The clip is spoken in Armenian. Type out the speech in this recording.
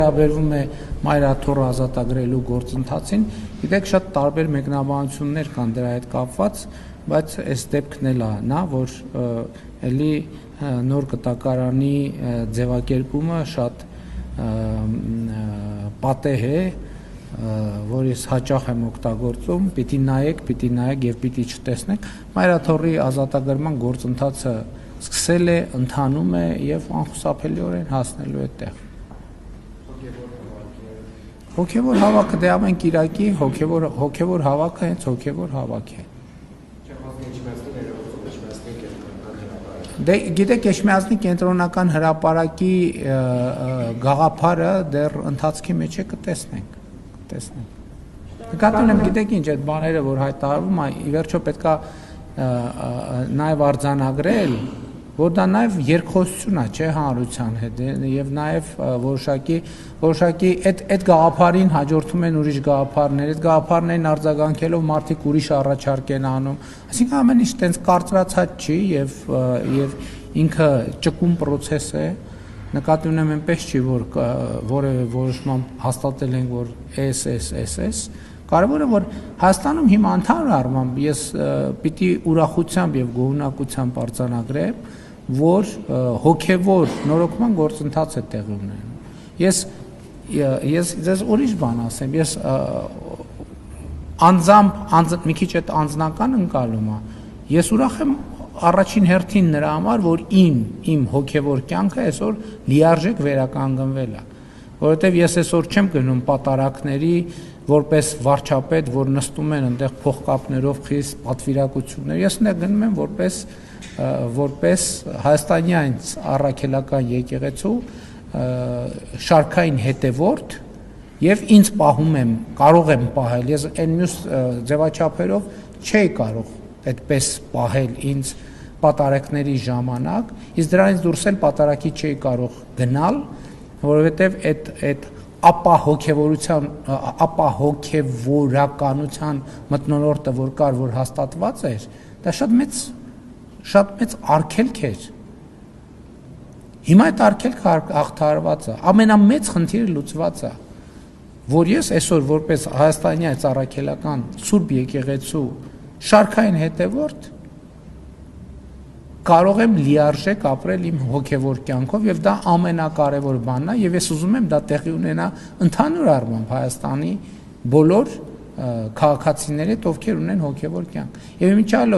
Վերաբերվում է մայրաթոռը ազատագրելու գործընթացին, գիտեք, շատ տարբեր մեկնաբանություններ կան դրա հետ կապված, բայց այս դեպքն էլ է նա, որ էլի նոր կտակարանի ձևակերպումը շատ պատեհ է, որ ես հաճախ եմ օգտագործում, պիտի նայեք եւ պիտի չտեսնեք, մայրաթոռի ազատագրման գործընթացը սկսել է, ընթանում է եւ անխուսափելիորեն հասնելու է տեղ։ Հոգևոր հավաքը դե ամեն կիրակի հոգևոր հավաքը հենց հոգևոր հավաք է։ Դե գիտեք, Էջմիածնի կենտրոնական հրապարակի գաղափարը դեռ ընթացքի մեջ է, կտեսնենք։ Նկատի ունեմ, գիտեք ինչ, այդ բաները, որ հայտարարվում է, ի վերջո պետքա նաև արձանագրել, որ դա նաև երկխոսություն է, չէ, հանրության հետ, եւ նաև որոշակի այդ գաղափարին հաջորդում են ուրիշ գաղափարներ, այդ գաղափարներին արձագանքելով մարդիկ ուրիշ առաջարկ են անում, այսինքն ամեն ինչ տենց կարծրացած չի եւ ինքը ճկուն process է, նկատի ունեմ այնպես չի, որ որևէ որոշմամբ հաստատել ենք, որ SS, կարևորը որ Հայաստանում հիմա ընդհանուր առմամբ ես պիտի ուրախությամբ եւ գոհունակությամբ արձանագրեմ, որ հոգևոր նորոգման գործընթաց է տեղի ունենում։ Ես ձեզ ուրիշ բան ասեմ, ես անձամբ մի քիչ այդ անձնական ընկալումը, ես ուրախ եմ առաջին հերթին նրա համար, որ իմ հոգևոր կյանքը այսօր լիարժեք վերականգնվել է, որովհետեւ ես այսօր չեմ գնում պատարակների որպես վարչապետ, որ նստում են այնտեղ փողկապներով խիստ պատվիրակություններ, ես այնտեղ գնում եմ որպես հայաստանյան առաքելական եկեղեցու շարքային հետևորդ եւ ինձ պահում եմ, կարող եմ պահել, ես այն մյուս ձևաչափերով չէի կարող այդպես պահել ինձ պատարակների ժամանակ, իսկ դրանից դուրս էլ պատարակի չէի կարող գնալ, որովհետեւ այդ ապա հոգևորականության մթնոլորտը, որ կար, որ հաստատված էր, դա շատ մեծ արգելք էր։ Հիմա այդ արգելքը հաղթահարված է, ամենամեծ խնդիրը լուծված է, որ ես այսօր որպես հայաստանյան առաքելական Սուրբ եկեղեցու շարքային հետևորդ կարող եմ լիարժեք ապրել իմ հոգևոր կյանքով եւ դա ամենակարևոր բանն է եւ ես ուզում եմ դա տեղի ունենա ընդհանուր առմամբ Հայաստանի բոլոր քաղաքացիների հետ, ովքեր ունեն հոգևոր կյանք։ Եվ իմիջիալով